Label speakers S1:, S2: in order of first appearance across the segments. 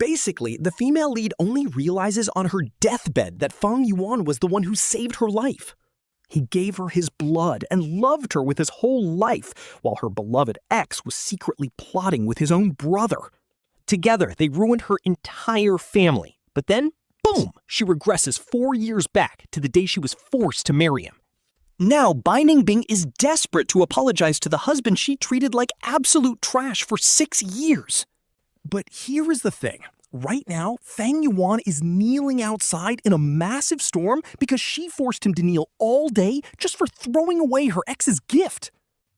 S1: Basically, the female lead only realizes on her deathbed that Fang Yuan was the one who saved her life. He gave her his blood and loved her with his whole life, while her beloved ex was secretly plotting with his own brother. Together, they ruined her entire family. But then, boom, she regresses 4 years back to the day she was forced to marry him. Now, Bai Ningbing is desperate to apologize to the husband she treated like absolute trash for 6 years. But here is the thing. Right now, Fang Yuan is kneeling outside in a massive storm because she forced him to kneel all day just for throwing away her ex's gift.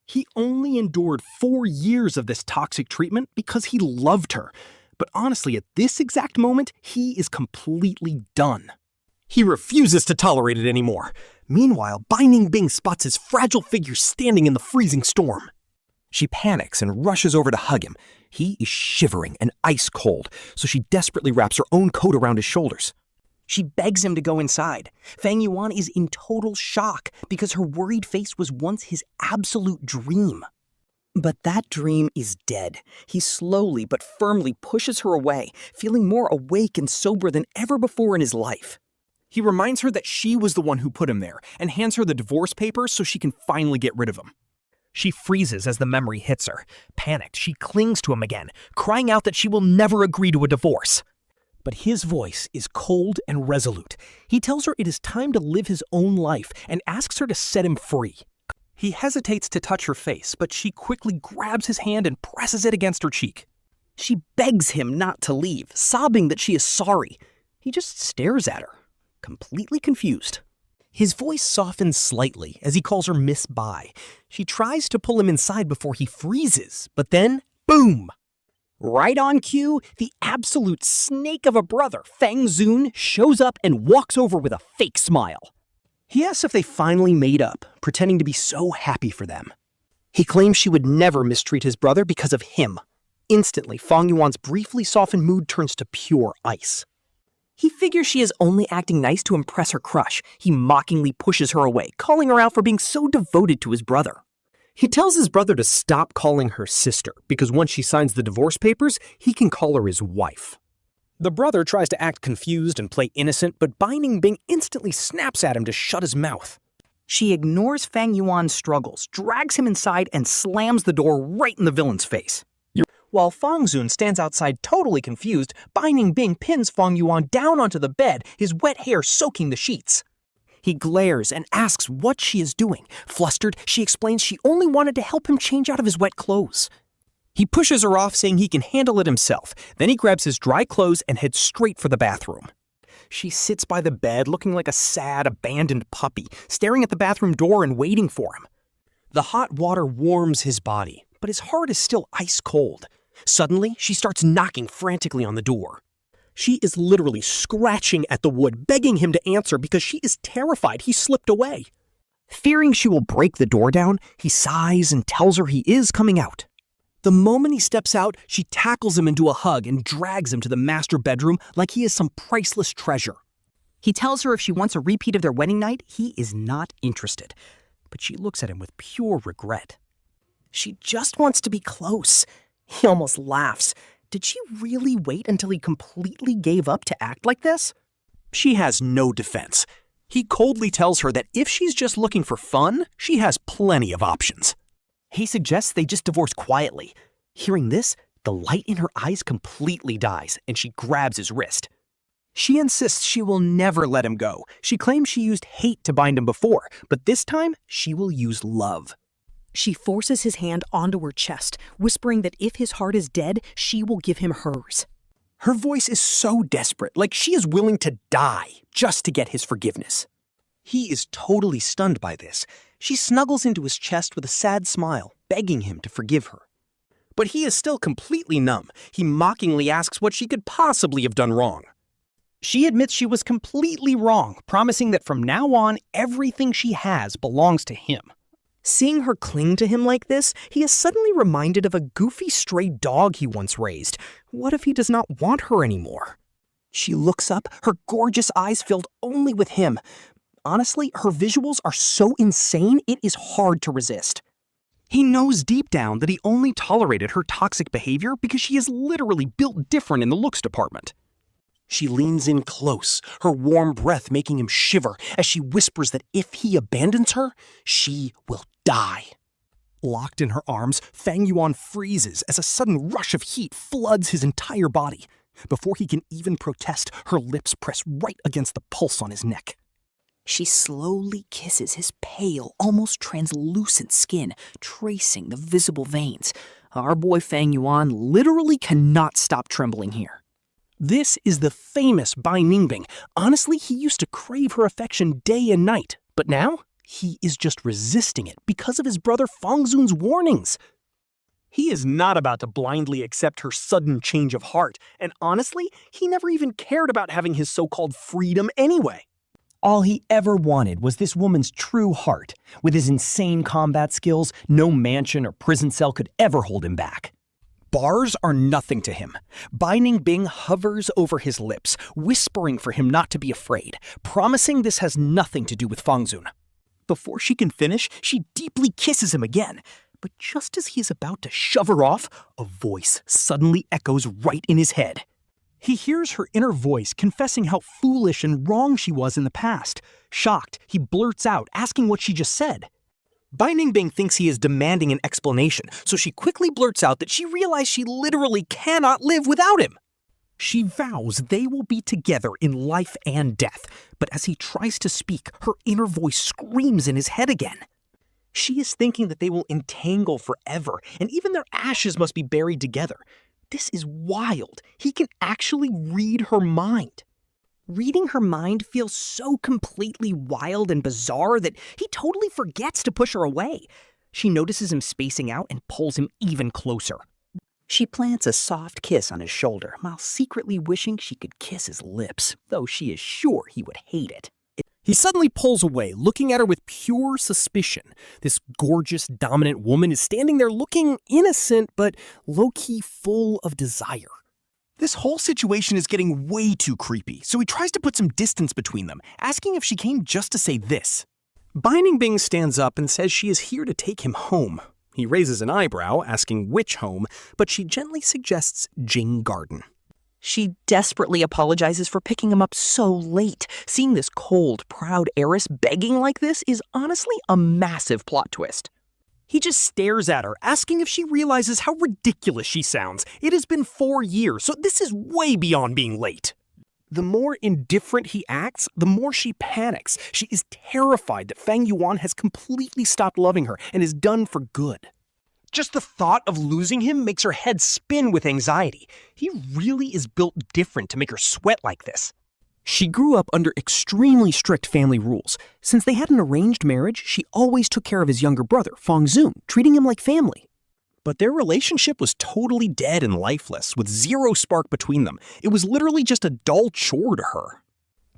S1: He only endured 4 years of this toxic treatment because he loved her. But honestly, at this exact moment, he is completely done. He refuses to tolerate it anymore. Meanwhile, Bai Ningbing spots his fragile figure standing in the freezing storm. She panics and rushes over to hug him. He is shivering and ice cold, so she desperately wraps her own coat around his shoulders. She begs him to go inside. Fang Yuan is in total shock because her worried face was once his absolute dream. But that dream is dead. He slowly but firmly pushes her away, feeling more awake and sober than ever before in his life. He reminds her that she was the one who put him there and hands her the divorce papers so she can finally get rid of him. She freezes as the memory hits her. Panicked, she clings to him again, crying out that she will never agree to a divorce. But his voice is cold and resolute. He tells her it is time to live his own life and asks her to set him free. He hesitates to touch her face, but she quickly grabs his hand and presses it against her cheek. She begs him not to leave, sobbing that she is sorry. He just stares at her, completely confused. His voice softens slightly as he calls her Miss Bai. She tries to pull him inside before he freezes, but then, boom! Right on cue, the absolute snake of a brother, Fang Zun, shows up and walks over with a fake smile. He asks if they finally made up, pretending to be so happy for them. He claims she would never mistreat his brother because of him. Instantly, Fang Yuan's briefly softened mood turns to pure ice. He figures she is only acting nice to impress her crush. He mockingly pushes her away, calling her out for being so devoted to his brother. He tells his brother to stop calling her sister, because once she signs the divorce papers, he can call her his wife. The brother tries to act confused and play innocent, but Bai Ningbing instantly snaps at him to shut his mouth. She ignores Fang Yuan's struggles, drags him inside, and slams the door right in the villain's face. While Fang Zun stands outside totally confused, Bai Ningbing pins Fang Yuan down onto the bed, his wet hair soaking the sheets. He glares and asks what she is doing. Flustered, she explains she only wanted to help him change out of his wet clothes. He pushes her off, saying he can handle it himself. Then he grabs his dry clothes and heads straight for the bathroom. She sits by the bed looking like a sad, abandoned puppy, staring at the bathroom door and waiting for him. The hot water warms his body, but his heart is still ice cold. Suddenly, she starts knocking frantically on the door. She is literally scratching at the wood, begging him to answer because she is terrified he slipped away. Fearing she will break the door down, he sighs and tells her he is coming out. The moment he steps out, she tackles him into a hug and drags him to the master bedroom like he is some priceless treasure. He tells her if she wants a repeat of their wedding night, he is not interested. But she looks at him with pure regret. She just wants to be close. He almost laughs. Did she really wait until he completely gave up to act like this? She has no defense. He coldly tells her that if she's just looking for fun, she has plenty of options. He suggests they just divorce quietly. Hearing this, the light in her eyes completely dies, and she grabs his wrist. She insists she will never let him go. She claims she used hate to bind him before, but this time she will use love. She forces his hand onto her chest, whispering that if his heart is dead, she will give him hers. Her voice is so desperate, like she is willing to die just to get his forgiveness. He is totally stunned by this. She snuggles into his chest with a sad smile, begging him to forgive her. But he is still completely numb. He mockingly asks what she could possibly have done wrong. She admits she was completely wrong, promising that from now on, everything she has belongs to him. Seeing her cling to him like this, he is suddenly reminded of a goofy stray dog he once raised. What if he does not want her anymore? She looks up, her gorgeous eyes filled only with him. Honestly, her visuals are so insane, it is hard to resist. He knows deep down that he only tolerated her toxic behavior because she is literally built different in the looks department. She leans in close, her warm breath making him shiver as she whispers that if he abandons her, she will die. Locked in her arms, Fang Yuan freezes as a sudden rush of heat floods his entire body. Before he can even protest, her lips press right against the pulse on his neck.
S2: She slowly kisses his pale, almost translucent skin, tracing the visible veins. Our boy Fang Yuan literally cannot stop trembling here.
S1: This is the famous Bai Ningbing. Honestly, he used to crave her affection day and night, but now he is just resisting it because of his brother Fang Zun's warnings. He is not about to blindly accept her sudden change of heart, and honestly, he never even cared about having his so-called freedom anyway. All he ever wanted was this woman's true heart. With his insane combat skills, no mansion or prison cell could ever hold him back. Bars are nothing to him. Bai Ningbing hovers over his lips, whispering for him not to be afraid, promising this has nothing to do with Fang Zun. Before she can finish, she deeply kisses him again. But just as he is about to shove her off, a voice suddenly echoes right in his head. He hears her inner voice confessing how foolish and wrong she was in the past. Shocked, he blurts out, asking what she just said. Bai Ningbing thinks he is demanding an explanation, so she quickly blurts out that she realized she literally cannot live without him. She vows they will be together in life and death, but as he tries to speak, her inner voice screams in his head again. She is thinking that they will entangle forever, and even their ashes must be buried together. This is wild. He can actually read her mind. Reading her mind feels so completely wild and bizarre that he totally forgets to push her away. She notices him spacing out and pulls him even closer. She plants a soft kiss on his shoulder while secretly wishing she could kiss his lips, though she is sure he would hate it. He suddenly pulls away, looking at her with pure suspicion. This gorgeous, dominant woman is standing there looking innocent, but low-key full of desire. This whole situation is getting way too creepy, so he tries to put some distance between them, asking if she came just to say this. Bai Ningbing stands up and says she is here to take him home. He raises an eyebrow, asking which home, but she gently suggests Jing Garden.
S2: She desperately apologizes for picking him up so late. Seeing this cold, proud heiress begging like this is honestly a massive plot twist.
S1: He just stares at her, asking if she realizes how ridiculous she sounds. It has been 4 years, so this is way beyond being late. The more indifferent he acts, the more she panics. She is terrified that Fang Yuan has completely stopped loving her and is done for good. Just the thought of losing him makes her head spin with anxiety. He really is built different to make her sweat like this. She grew up under extremely strict family rules. Since they had an arranged marriage, she always took care of his younger brother, Fang Zun, treating him like family. But their relationship was totally dead and lifeless, with zero spark between them. It was literally just a dull chore to her.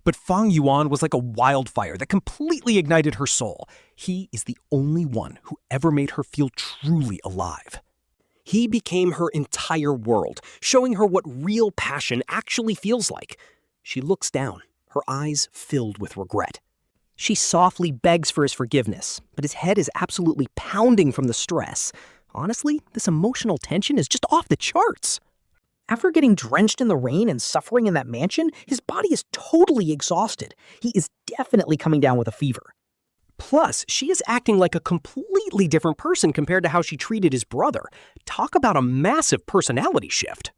S1: But Fang Yuan was like a wildfire that completely ignited her soul. He is the only one who ever made her feel truly alive. He became her entire world, showing her what real passion actually feels like. She looks down, her eyes filled with regret. She softly begs for his forgiveness, but his head is absolutely pounding from the stress. Honestly, this emotional tension is just off the charts. After getting drenched in the rain and suffering in that mansion, his body is totally exhausted. He is definitely coming down with a fever. Plus, she is acting like a completely different person compared to how she treated his brother. Talk about a massive personality shift.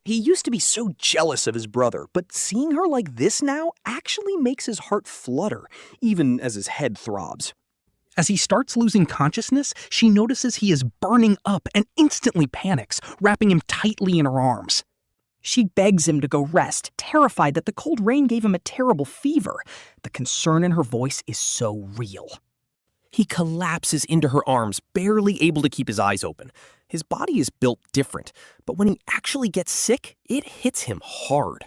S1: He used to be so jealous of his brother, but seeing her like this now actually makes his heart flutter, even as his head throbs. As he starts losing consciousness, she notices he is burning up and instantly panics, wrapping him tightly in her arms. She begs him to go rest, terrified that the cold rain gave him a terrible fever. The concern in her voice is so real. He collapses into her arms, barely able to keep his eyes open. His body is built different, but when he actually gets sick, it hits him hard.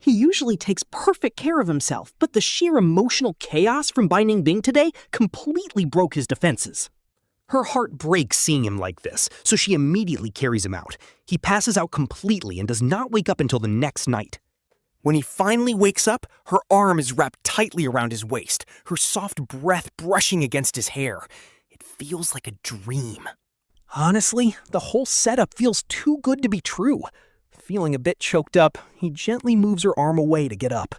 S1: He usually takes perfect care of himself, but the sheer emotional chaos from Bai Ningbing today completely broke his defenses. Her heart breaks seeing him like this, so she immediately carries him out. He passes out completely and does not wake up until the next night. When he finally wakes up, her arm is wrapped tightly around his waist, her soft breath brushing against his hair. It It feels like a dream. Honestly, the whole setup feels too good to be true. Feeling a bit choked up, he gently moves her arm away to get up.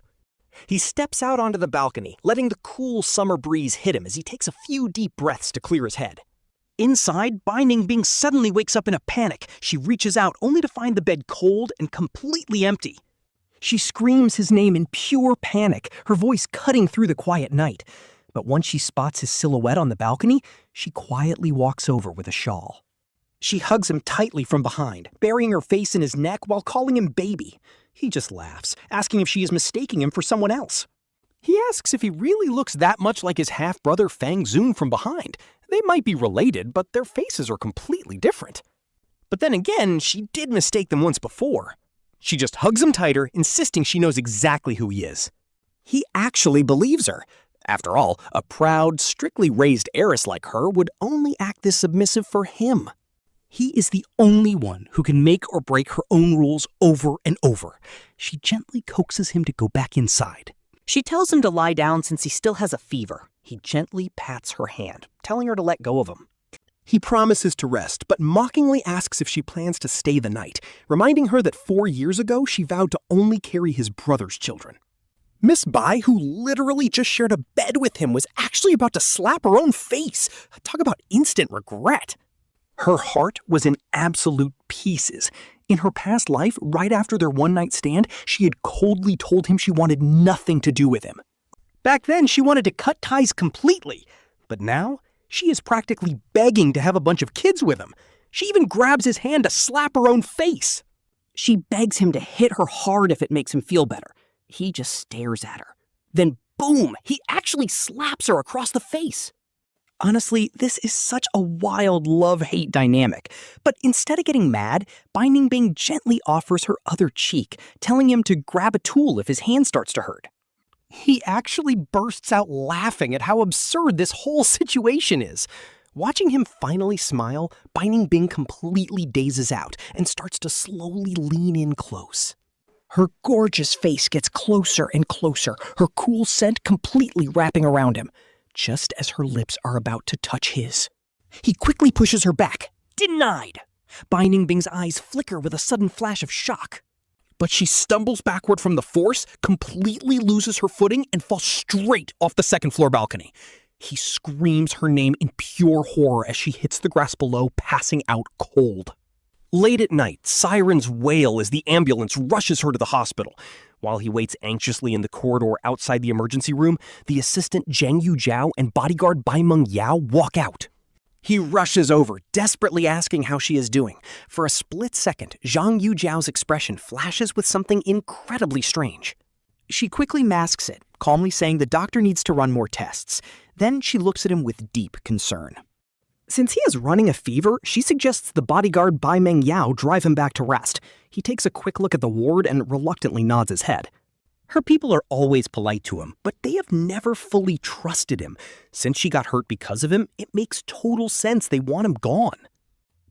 S1: He steps out onto the balcony, letting the cool summer breeze hit him as he takes a few deep breaths to clear his head. Inside, Bai Ningbing suddenly wakes up in a panic. She reaches out only to find the bed cold and completely empty. She screams his name in pure panic, her voice cutting through the quiet night. But once she spots his silhouette on the balcony, she quietly walks over with a shawl. She hugs him tightly from behind, burying her face in his neck while calling him baby. He just laughs, asking if she is mistaking him for someone else. He asks if he really looks that much like his half-brother Fang Zun from behind. They might be related, but their faces are completely different. But then again, she did mistake them once before. She just hugs him tighter, insisting she knows exactly who he is. He actually believes her. After all, a proud, strictly raised heiress like her would only act this submissive for him. He is the only one who can make or break her own rules over and over. She gently coaxes him to go back inside. She tells him to lie down since he still has a fever. He gently pats her hand, telling her to let go of him. He promises to rest, but mockingly asks if she plans to stay the night, reminding her that 4 years ago she vowed to only carry his brother's children. Miss Bai, who literally just shared a bed with him, was actually about to slap her own face. Talk about instant regret. Her heart was in absolute pieces. In her past life, right after their one-night stand, she had coldly told him she wanted nothing to do with him. Back then, she wanted to cut ties completely. But now, she is practically begging to have a bunch of kids with him. She even grabs his hand to slap her own face. She begs him to hit her hard if it makes him feel better. He just stares at her. Then boom, he actually slaps her across the face. Honestly, this is such a wild love-hate dynamic. But instead of getting mad, Bai Ningbing gently offers her other cheek, telling him to grab a tool if his hand starts to hurt. He actually bursts out laughing at how absurd this whole situation is. Watching him finally smile, Bai Ningbing completely dazes out and starts to slowly lean in close. Her gorgeous face gets closer and closer, her cool scent completely wrapping around him, just as her lips are about to touch his. He quickly pushes her back. Denied! Bai Ningbing's eyes flicker with a sudden flash of shock. But she stumbles backward from the force, completely loses her footing, and falls straight off the second-floor balcony. He screams her name in pure horror as she hits the grass below, passing out cold. Late at night, sirens wail as the ambulance rushes her to the hospital. While he waits anxiously in the corridor outside the emergency room, the assistant Zheng Yujiao and bodyguard Bai Meng Yao walk out. He rushes over, desperately asking how she is doing. For a split second, Zhang Yujiao's expression flashes with something incredibly strange. She quickly masks it, calmly saying the doctor needs to run more tests. Then she looks at him with deep concern. Since he is running a fever, she suggests the bodyguard Bai Meng Yao drive him back to rest. He takes a quick look at the ward and reluctantly nods his head. Her people are always polite to him, but they have never fully trusted him. Since she got hurt because of him, it makes total sense they want him gone.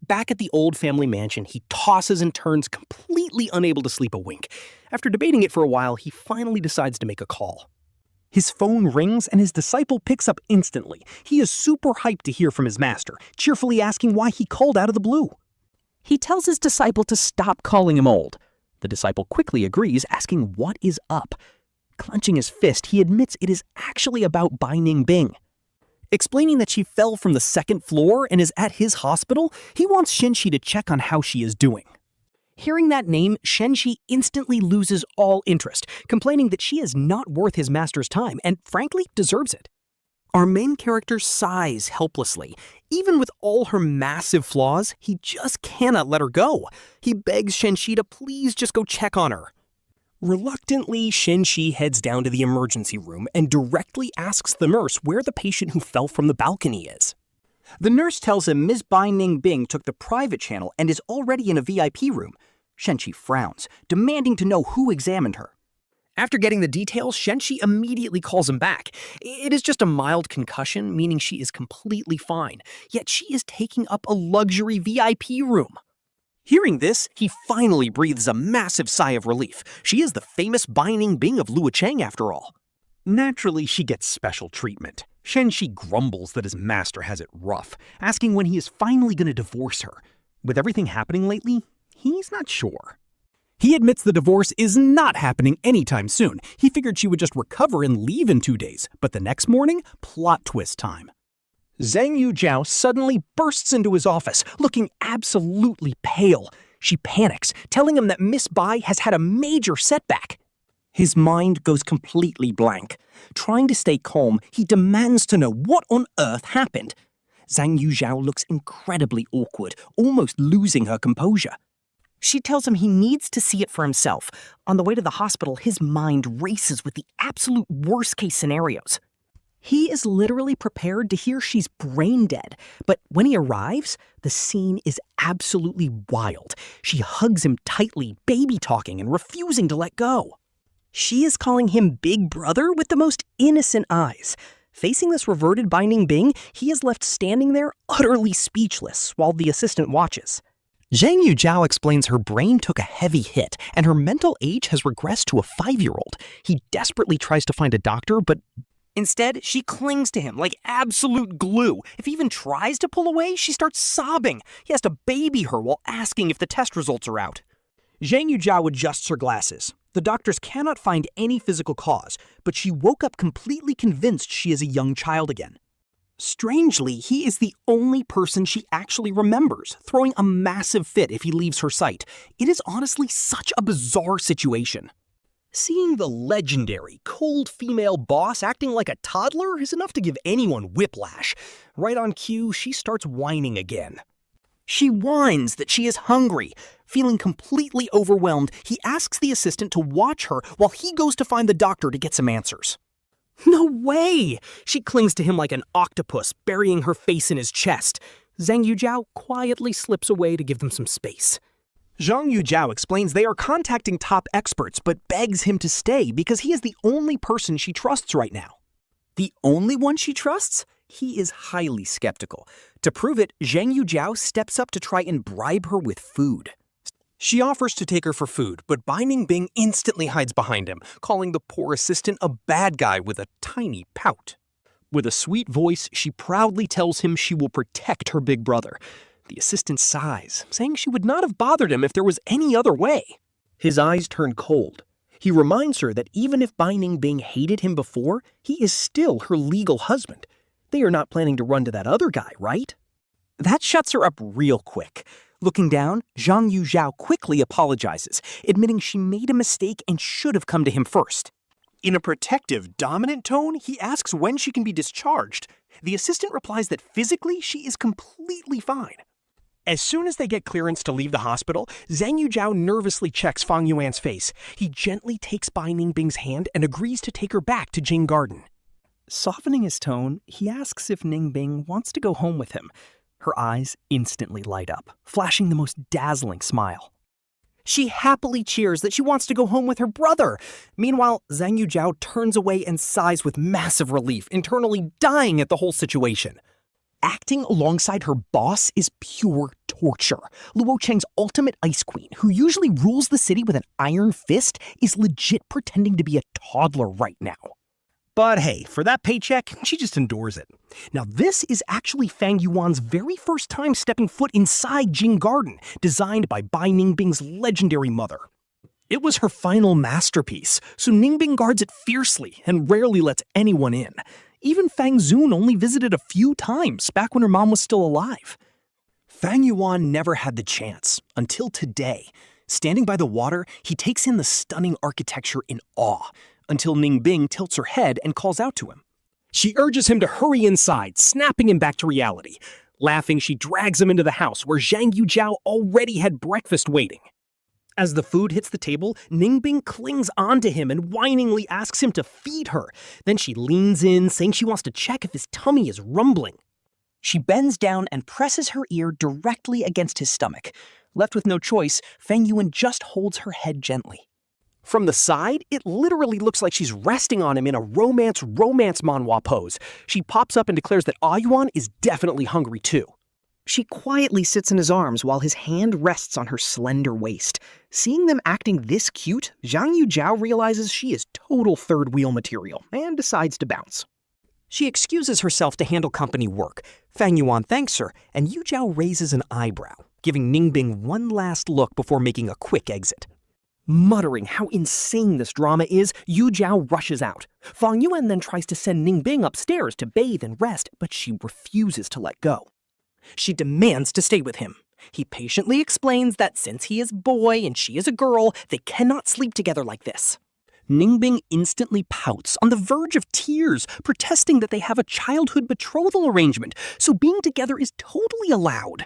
S1: Back at the old family mansion, he tosses and turns, completely unable to sleep a wink. After debating it for a while, he finally decides to make a call. His phone rings and his disciple picks up instantly. He is super hyped to hear from his master, cheerfully asking why he called out of the blue. He tells his disciple to stop calling him old. The disciple quickly agrees, asking what is up. Clenching his fist, he admits it is actually about Bai Ningbing. Explaining that she fell from the second floor and is at his hospital, he wants Shenxi to check on how she is doing. Hearing that name, Shenxi instantly loses all interest, complaining that she is not worth his master's time and, frankly, deserves it. Our main character sighs helplessly. Even with all her massive flaws, he just cannot let her go. He begs Shenxi to please just go check on her. Reluctantly, Shenxi heads down to the emergency room and directly asks the nurse where the patient who fell from the balcony is. The nurse tells him Ms. Bai Ningbing took the private channel and is already in a VIP room. Shenxi frowns, demanding to know who examined her. After getting the details, Shenxi immediately calls him back. It is just a mild concussion, meaning she is completely fine, yet she is taking up a luxury VIP room. Hearing this, he finally breathes a massive sigh of relief. She is the famous Bai Ningbing of Luocheng after all. Naturally, she gets special treatment. Shenxi grumbles that his master has it rough, asking when he is finally going to divorce her. With everything happening lately, he's not sure. He admits the divorce is not happening anytime soon. He figured she would just recover and leave in 2 days, but the next morning, plot twist time. Zhang Yujiao suddenly bursts into his office, looking absolutely pale. She panics, telling him that Miss Bai has had a major setback. His mind goes completely blank. Trying to stay calm, he demands to know what on earth happened. Zhang Yujiao looks incredibly awkward, almost losing her composure. She tells him he needs to see it for himself. On the way to the hospital, his mind races with the absolute worst-case scenarios. He is literally prepared to hear she's brain dead, but when he arrives, the scene is absolutely wild. She hugs him tightly, baby-talking and refusing to let go. She is calling him Big Brother with the most innocent eyes. Facing this reverted Bai Ningbing, he is left standing there utterly speechless while the assistant watches. Zhang Yujiao explains her brain took a heavy hit and her mental age has regressed to a 5-year-old. He desperately tries to find a doctor, but instead, she clings to him like absolute glue. If he even tries to pull away, she starts sobbing. He has to baby her while asking if the test results are out. Zhang Yujiao adjusts her glasses. The doctors cannot find any physical cause, but she woke up completely convinced she is a young child again. Strangely, he is the only person she actually remembers, throwing a massive fit if he leaves her sight. It is honestly such a bizarre situation. Seeing the legendary, cold female boss acting like a toddler is enough to give anyone whiplash. Right on cue, she starts whining again. She whines that she is hungry. Feeling completely overwhelmed, he asks the assistant to watch her while he goes to find the doctor to get some answers. No way! She clings to him like an octopus, burying her face in his chest. Zhang Yujiao quietly slips away to give them some space. Zhang Yujiao explains they are contacting top experts, but begs him to stay because he is the only person she trusts right now. The only one she trusts? He is highly skeptical. To prove it, Zhang Yujiao steps up to try and bribe her with food. She offers to take her for food, but Bai Ningbing instantly hides behind him, calling the poor assistant a bad guy with a tiny pout. With a sweet voice, she proudly tells him she will protect her big brother. The assistant sighs, saying she would not have bothered him if there was any other way. His eyes turn cold. He reminds her that even if Bai Ningbing hated him before, he is still her legal husband. They are not planning to run to that other guy, right? That shuts her up real quick. Looking down, Zhang Yujiao quickly apologizes, admitting she made a mistake and should have come to him first. In a protective, dominant tone, he asks when she can be discharged. The assistant replies that physically she is completely fine. As soon as they get clearance to leave the hospital, Zhang Yujiao nervously checks Fang Yuan's face. He gently takes Bai Ningbing's hand and agrees to take her back to Jing Garden. Softening his tone, he asks if Ningbing wants to go home with him. Her eyes instantly light up, flashing the most dazzling smile. She happily cheers that she wants to go home with her brother. Meanwhile, Zhang Yujiao turns away and sighs with massive relief, internally dying at the whole situation. Acting alongside her boss is pure torture. Luo Cheng's ultimate ice queen, who usually rules the city with an iron fist, is legit pretending to be a toddler right now. But hey, for that paycheck, she just endures it. Now this is actually Fang Yuan's very first time stepping foot inside Jing Garden, designed by Bai Ningbing's legendary mother. It was her final masterpiece, so Ningbing guards it fiercely and rarely lets anyone in. Even Fang Zun only visited a few times back when her mom was still alive. Fang Yuan never had the chance, until today. Standing by the water, he takes in the stunning architecture in awe, until Ningbing tilts her head and calls out to him. She urges him to hurry inside, snapping him back to reality. Laughing, she drags him into the house, where Zhang Yujiao already had breakfast waiting. As the food hits the table, Ningbing clings onto him and whiningly asks him to feed her. Then she leans in, saying she wants to check if his tummy is rumbling. She bends down and presses her ear directly against his stomach. Left with no choice, Fang Yuan just holds her head gently. From the side, it literally looks like she's resting on him in a romance Manhwa pose. She pops up and declares that Yuan is definitely hungry too. She quietly sits in his arms while his hand rests on her slender waist. Seeing them acting this cute, Zhang Yujiao realizes she is total third wheel material and decides to bounce. She excuses herself to handle company work. Fang Yuan thanks her, and Yujiao raises an eyebrow, giving Ningbing one last look before making a quick exit. Muttering how insane this drama is, Yujiao rushes out. Fang Yuan then tries to send Ningbing upstairs to bathe and rest, but she refuses to let go. She demands to stay with him. He patiently explains that since he is a boy and she is a girl, they cannot sleep together like this. Ningbing instantly pouts, on the verge of tears, protesting that they have a childhood betrothal arrangement, so being together is totally allowed.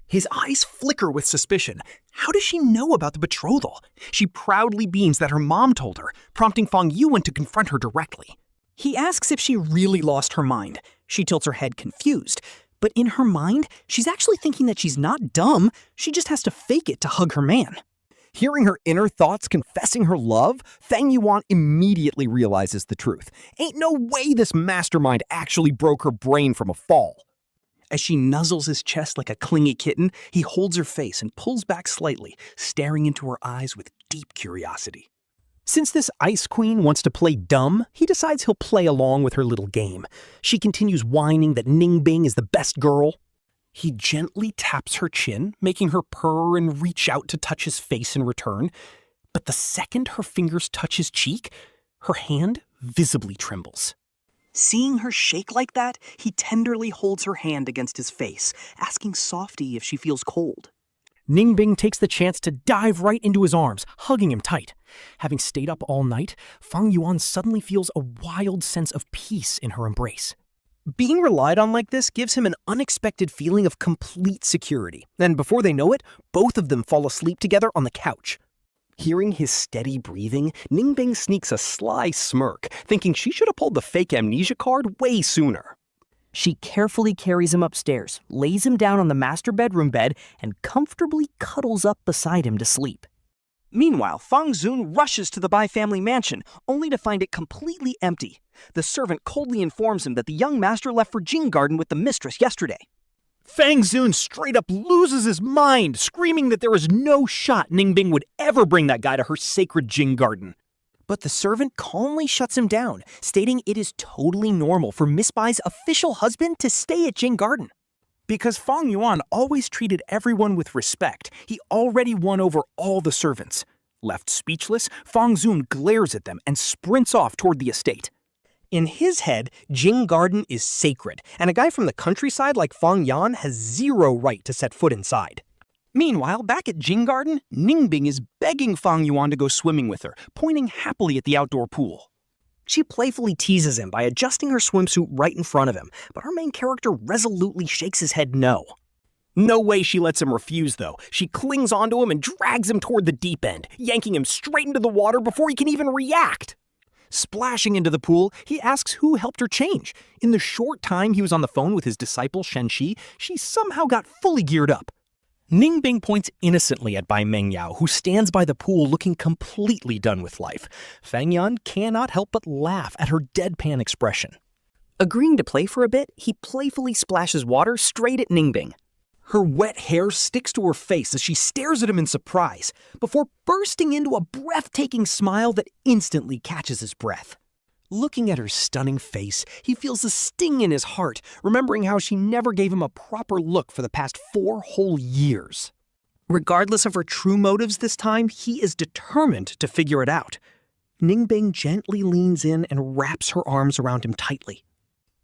S1: His eyes flicker with suspicion. How does she know about the betrothal? She proudly beams that her mom told her, prompting Fang Yuan to confront her directly. He asks if she really lost her mind. She tilts her head confused. But in her mind, she's actually thinking that she's not dumb. She just has to fake it to hug her man. Hearing her inner thoughts confessing her love, Fang Yuan immediately realizes the truth. Ain't no way this mastermind actually broke her brain from a fall. As she nuzzles his chest like a clingy kitten, he holds her face and pulls back slightly, staring into her eyes with deep curiosity. Since this ice queen wants to play dumb, he decides he'll play along with her little game. She continues whining that Ningbing is the best girl. He gently taps her chin, making her purr and reach out to touch his face in return. But the second her fingers touch his cheek, her hand visibly trembles. Seeing her shake like that, he tenderly holds her hand against his face, asking softly if she feels cold. Ningbing takes the chance to dive right into his arms, hugging him tight. Having stayed up all night, Fang Yuan suddenly feels a wild sense of peace in her embrace. Being relied on like this gives him an unexpected feeling of complete security, and before they know it, both of them fall asleep together on the couch. Hearing his steady breathing, Ningbing sneaks a sly smirk, thinking she should have pulled the fake amnesia card way sooner. She carefully carries him upstairs, lays him down on the master bedroom bed, and comfortably cuddles up beside him to sleep. Meanwhile, Fang Zun rushes to the Bai family mansion, only to find it completely empty. The servant coldly informs him that the young master left for Jing Garden with the mistress yesterday. Fang Zun straight up loses his mind, screaming that there is no shot Ningbing would ever bring that guy to her sacred Jing Garden. But the servant calmly shuts him down, stating it is totally normal for Miss Bai's official husband to stay at Jing Garden. Because Fang Yuan always treated everyone with respect, he already won over all the servants. Left speechless, Fang Zun glares at them and sprints off toward the estate. In his head, Jing Garden is sacred, and a guy from the countryside like Fang Yuan has zero right to set foot inside. Meanwhile, back at Jing Garden, Ningbing is begging Fang Yuan to go swimming with her, pointing happily at the outdoor pool. She playfully teases him by adjusting her swimsuit right in front of him, but our main character resolutely shakes his head no. No way she lets him refuse, though. She clings onto him and drags him toward the deep end, yanking him straight into the water before he can even react. Splashing into the pool, he asks who helped her change. In the short time he was on the phone with his disciple Shenxi, she somehow got fully geared up. Ningbing points innocently at Bai Ningbing, who stands by the pool looking completely done with life. Fang Yuan cannot help but laugh at her deadpan expression. Agreeing to play for a bit, he playfully splashes water straight at Ningbing. Her wet hair sticks to her face as she stares at him in surprise, before bursting into a breathtaking smile that instantly catches his breath. Looking at her stunning face, he feels a sting in his heart, remembering how she never gave him a proper look for the past 4 whole years. Regardless of her true motives this time, he is determined to figure it out. Ningbing gently leans in and wraps her arms around him tightly.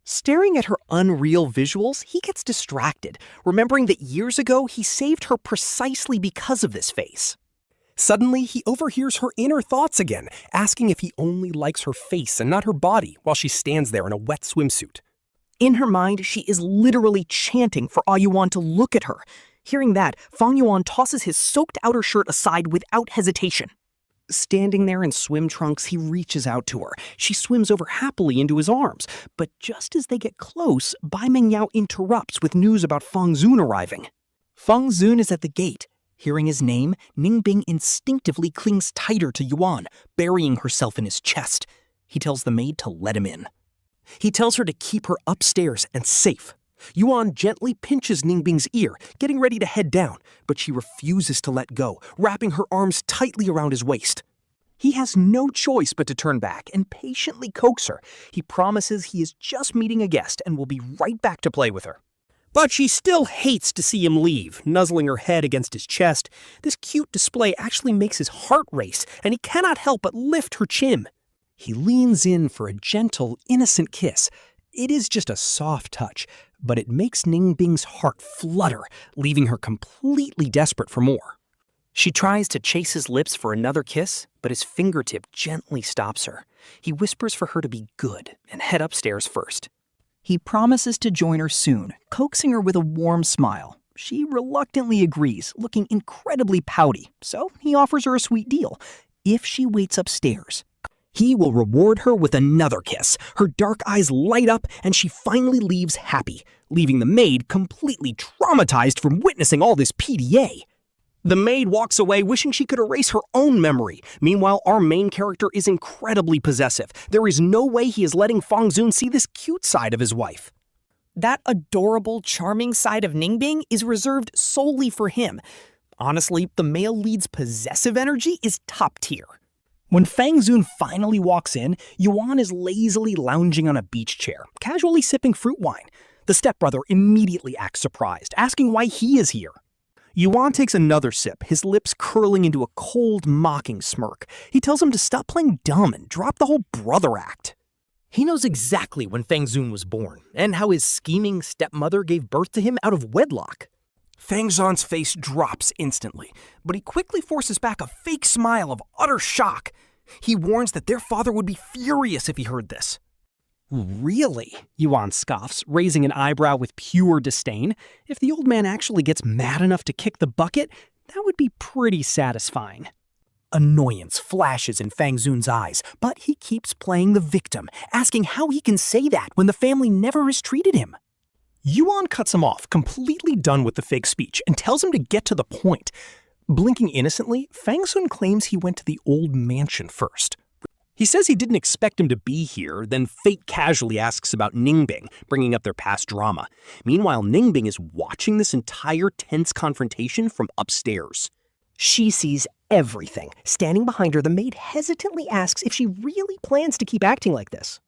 S1: Staring at her unreal visuals, he gets distracted, remembering that years ago he saved her precisely because of this face. Suddenly, he overhears her inner thoughts again, asking if he only likes her face and not her body while she stands there in a wet swimsuit. In her mind, she is literally chanting for Yuan to look at her. Hearing that, Fang Yuan tosses his soaked outer shirt aside without hesitation. Standing there in swim trunks, he reaches out to her. She swims over happily into his arms, but just as they get close, Bai Ningbing interrupts with news about Fang Zun arriving. Fang Zun is at the gate. Hearing his name, Ningbing instinctively clings tighter to Yuan, burying herself in his chest. He tells the maid to let him in. He tells her to keep her upstairs and safe. Yuan gently pinches Ningbing's ear, getting ready to head down, but she refuses to let go, wrapping her arms tightly around his waist. He has no choice but to turn back and patiently coax her. He promises he is just meeting a guest and will be right back to play with her. But she still hates to see him leave, nuzzling her head against his chest. This cute display actually makes his heart race, and he cannot help but lift her chin. He leans in for a gentle, innocent kiss. It is just a soft touch, but it makes Ningbing's heart flutter, leaving her completely desperate for more. She tries to chase his lips for another kiss, but his fingertip gently stops her. He whispers for her to be good and head upstairs first. He promises to join her soon, coaxing her with a warm smile. She reluctantly agrees, looking incredibly pouty, so he offers her a sweet deal. If she waits upstairs, he will reward her with another kiss. Her dark eyes light up, and she finally leaves happy, leaving the maid completely traumatized from witnessing all this PDA. The maid walks away wishing she could erase her own memory. Meanwhile, our main character is incredibly possessive. There is no way he is letting Fang Zun see this cute side of his wife. That adorable, charming side of Ningbing is reserved solely for him. Honestly, the male lead's possessive energy is top tier. When Fang Zun finally walks in, Yuan is lazily lounging on a beach chair, casually sipping fruit wine. The stepbrother immediately acts surprised, asking why he is here. Yuan takes another sip, his lips curling into a cold, mocking smirk. He tells him to stop playing dumb and drop the whole brother act. He knows exactly when Fang Zun was born, and how his scheming stepmother gave birth to him out of wedlock. Fang Zun's face drops instantly, but he quickly forces back a fake smile of utter shock. He warns that their father would be furious if he heard this. Really? Yuan scoffs, raising an eyebrow with pure disdain. If the old man actually gets mad enough to kick the bucket, that would be pretty satisfying. Annoyance flashes in Fang Zun's eyes, but he keeps playing the victim, asking how he can say that when the family never mistreated him. Yuan cuts him off, completely done with the fake speech, and tells him to get to the point. Blinking innocently, Fang Zun claims he went to the old mansion first. He says he didn't expect him to be here, then fate casually asks about Ningbing, bringing up their past drama. Meanwhile, Ningbing is watching this entire tense confrontation from upstairs. She sees everything. Standing behind her, the maid hesitantly asks if she really plans to keep acting like this.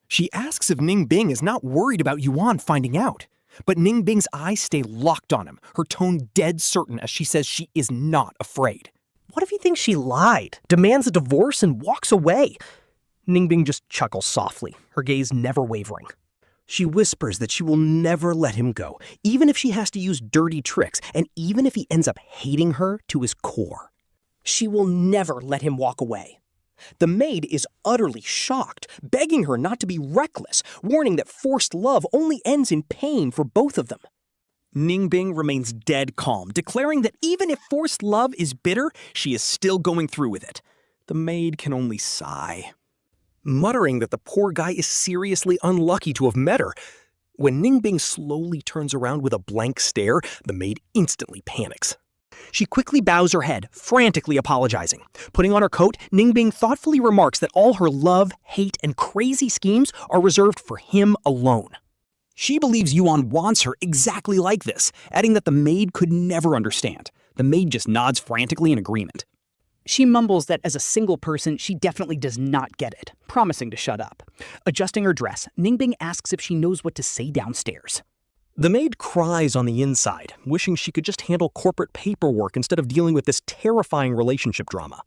S1: She asks if Ningbing is not worried about Yuan finding out. But Ningbing's eyes stay locked on him, her tone dead certain as she says she is not afraid. What if he thinks she lied, demands a divorce, and walks away? Ningbing just chuckles softly, her gaze never wavering. She whispers that she will never let him go, even if she has to use dirty tricks, and even if he ends up hating her to his core. She will never let him walk away. The maid is utterly shocked, begging her not to be reckless, warning that forced love only ends in pain for both of them. Ningbing remains dead calm, declaring that even if forced love is bitter, she is still going through with it. The maid can only sigh, muttering that the poor guy is seriously unlucky to have met her. When Ningbing slowly turns around with a blank stare, the maid instantly panics. She quickly bows her head, frantically apologizing. Putting on her coat, Ningbing thoughtfully remarks that all her love, hate, and crazy schemes are reserved for him alone. She believes Yuan wants her exactly like this, adding that the maid could never understand. The maid just nods frantically in agreement. She mumbles that as a single person, she definitely does not get it, promising to shut up. Adjusting her dress, Ningbing asks if she knows what to say downstairs. The maid cries on the inside, wishing she could just handle corporate paperwork instead of dealing with this terrifying relationship drama.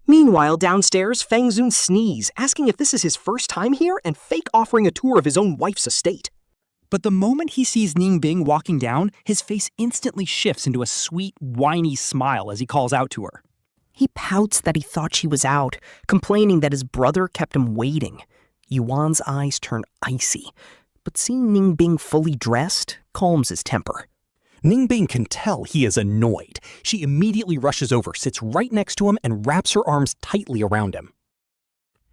S1: Meanwhile, downstairs, Fang Zun sneezes, asking if this is his first time here and fake offering a tour of his own wife's estate. But the moment he sees Ningbing walking down, his face instantly shifts into a sweet, whiny smile as he calls out to her. He pouts that he thought she was out, complaining that his brother kept him waiting. Yuan's eyes turn icy, but seeing Ningbing fully dressed calms his temper. Ningbing can tell he is annoyed. She immediately rushes over, sits right next to him, and wraps her arms tightly around him.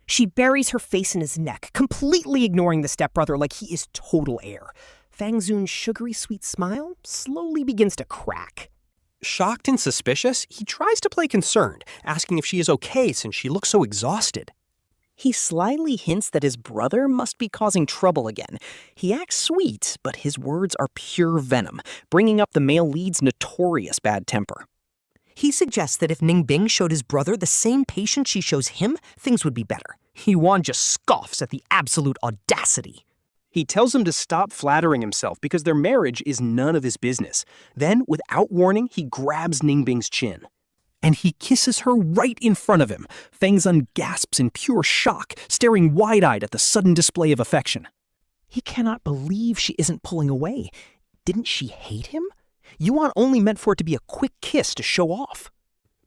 S1: She buries her face in his neck, completely ignoring the stepbrother like he is total air. Fang Zun's sugary sweet smile slowly begins to crack. Shocked and suspicious, he tries to play concerned, asking if she is okay since she looks so exhausted. He slyly hints that his brother must be causing trouble again. He acts sweet, but his words are pure venom, bringing up the male lead's notorious bad temper.
S2: He suggests that if Ningbing showed his brother the same patience she shows him, things would be better. Yuan just scoffs at the absolute audacity.
S1: He tells him to stop flattering himself because their marriage is none of his business. Then, without warning, he grabs Ningbing's chin. And he kisses her right in front of him. Fang Zun gasps in pure shock, staring wide-eyed at the sudden display of affection.
S2: He cannot believe she isn't pulling away. Didn't she hate him? Yuan only meant for it to be a quick kiss to show off.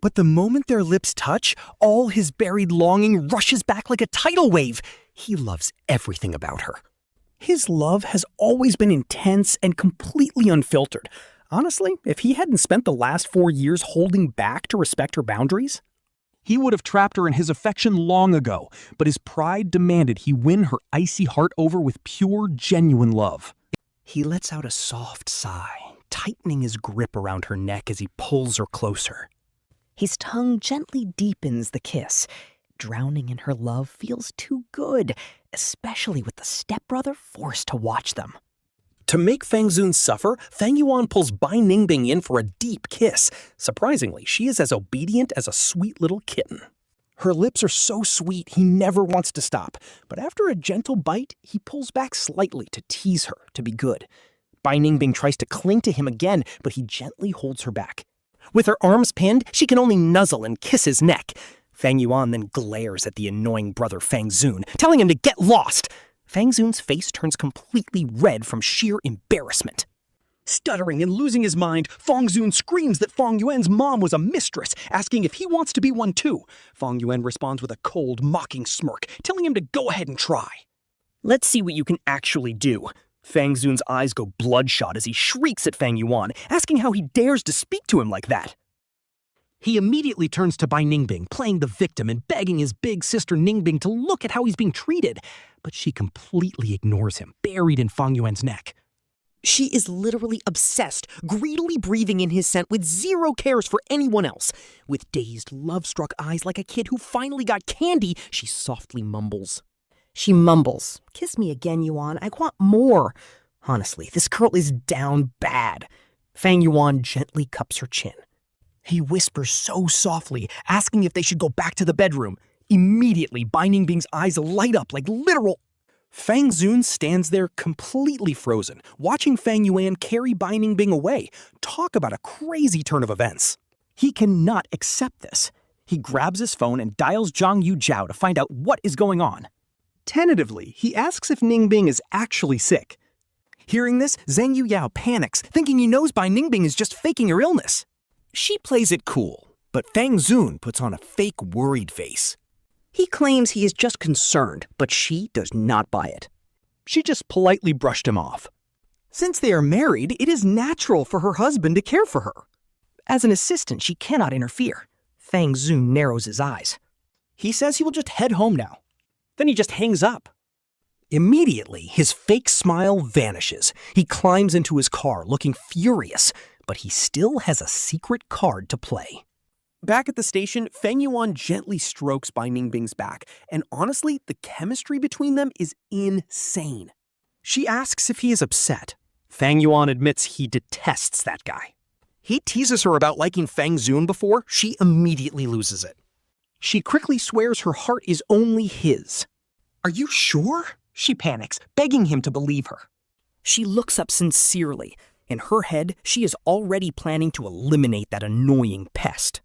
S1: But the moment their lips touch, all his buried longing rushes back like a tidal wave. He loves everything about her. His love has always been intense and completely unfiltered. Honestly, if he hadn't spent the last 4 years holding back to respect her boundaries, he would have trapped her in his affection long ago, but his pride demanded he win her icy heart over with pure, genuine love. He lets out a soft sigh, tightening his grip around her neck as he pulls her closer.
S2: His tongue gently deepens the kiss. Drowning in her love feels too good, especially with the stepbrother forced to watch them.
S1: To make Fang Zun suffer, Fang Yuan pulls Bai Ningbing in for a deep kiss. Surprisingly, she is as obedient as a sweet little kitten. Her lips are so sweet, he never wants to stop. But after a gentle bite, he pulls back slightly to tease her to be good. Bai Ningbing tries to cling to him again, but he gently holds her back. With her arms pinned, she can only nuzzle and kiss his neck. Fang Yuan then glares at the annoying brother Fang Zun, telling him to get lost. Fang Zun's face turns completely red from sheer embarrassment. Stuttering and losing his mind, Fang Zun screams that Fang Yuan's mom was a mistress, asking if he wants to be one too. Fang Yuan responds with a cold, mocking smirk, telling him to go ahead and try. Let's see what you can actually do. Fang Zun's eyes go bloodshot as he shrieks at Fang Yuan, asking how he dares to speak to him like that. He immediately turns to Bai Ningbing, playing the victim and begging his big sister Ningbing to look at how he's being treated. But she completely ignores him, buried in Fang Yuan's neck.
S2: She is literally obsessed, greedily breathing in his scent with zero cares for anyone else. With dazed, love-struck eyes like a kid who finally got candy, she softly mumbles. She mumbles, "Kiss me again, Yuan. I want more." Honestly, this girl is down bad. Fang Yuan gently cups her chin.
S1: He whispers so softly, asking if they should go back to the bedroom. Immediately, Bai Ningbing's eyes light up like literal... Fang Zun stands there completely frozen, watching Fang Yuan carry Bai Ningbing away. Talk about a crazy turn of events. He cannot accept this. He grabs his phone and dials Zhang Yu Zhao to find out what is going on. Tentatively, he asks if Ningbing is actually sick. Hearing this, Zhang Yu Yao panics, thinking he knows Bai Ningbing is just faking her illness. She plays it cool, but Fang Zun puts on a fake worried face.
S2: He claims he is just concerned, but she does not buy it.
S1: She just politely brushed him off. Since they are married, it is natural for her husband to care for her. As an assistant, she cannot interfere.
S2: Fang Zun narrows his eyes.
S1: He says he will just head home now. Then he just hangs up. Immediately, his fake smile vanishes. He climbs into his car, looking furious, but he still has a secret card to play. Back at the station, Fang Yuan gently strokes Bai Ningbing's back, and honestly, the chemistry between them is insane. She asks if he is upset. Fang Yuan admits he detests that guy. He teases her about liking Fang Zun before. She immediately loses it. She quickly swears her heart is only his. Are you sure? She panics, begging him to believe her. She looks up sincerely. In her head, she is already planning to eliminate that annoying pest.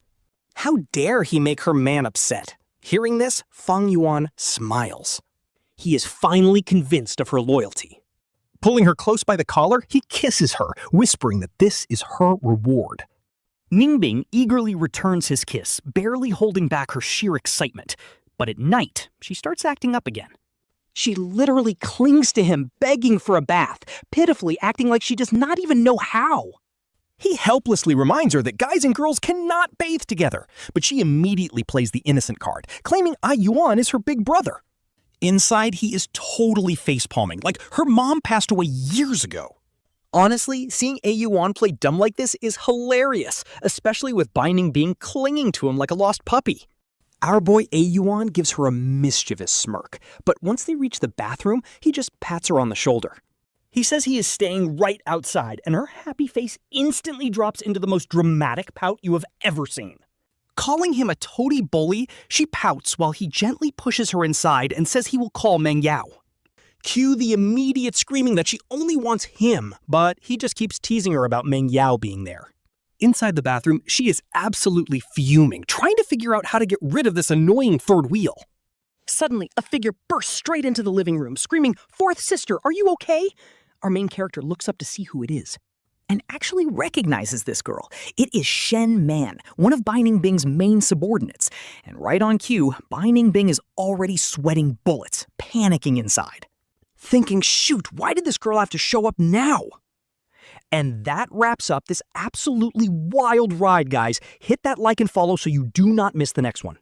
S1: How dare he make her man upset? Hearing this, Fang Yuan smiles. He is finally convinced of her loyalty. Pulling her close by the collar, he kisses her, whispering that this is her reward. Ningbing eagerly returns his kiss, barely holding back her sheer excitement. But at night, she starts acting up again. She literally clings to him, begging for a bath, pitifully acting like she does not even know how. He helplessly reminds her that guys and girls cannot bathe together, but she immediately plays the innocent card, claiming Ai Yuan is her big brother. Inside, he is totally facepalming, like her mom passed away years ago. Honestly, seeing Ai Yuan play dumb like this is hilarious, especially with Bai Ningbing clinging to him like a lost puppy. Our boy Yuan gives her a mischievous smirk, but once they reach the bathroom, he just pats her on the shoulder. He says he is staying right outside, and her happy face instantly drops into the most dramatic pout you have ever seen. Calling him a toady bully, she pouts while he gently pushes her inside and says he will call Meng Yao. Cue the immediate screaming that she only wants him, but he just keeps teasing her about Meng Yao being there. Inside the bathroom, she is absolutely fuming, trying to figure out how to get rid of this annoying third wheel.
S2: Suddenly, a figure bursts straight into the living room, screaming, "Fourth sister, are you okay?" Our main character looks up to see who it is, and actually recognizes this girl. It is Shen Man, one of Bai Ningbing's main subordinates. And right on cue, Bai Ningbing is already sweating bullets, panicking inside. Thinking, shoot, why did this girl have to show up now? And that wraps up this absolutely wild ride, guys. Hit that like and follow so you do not miss the next one.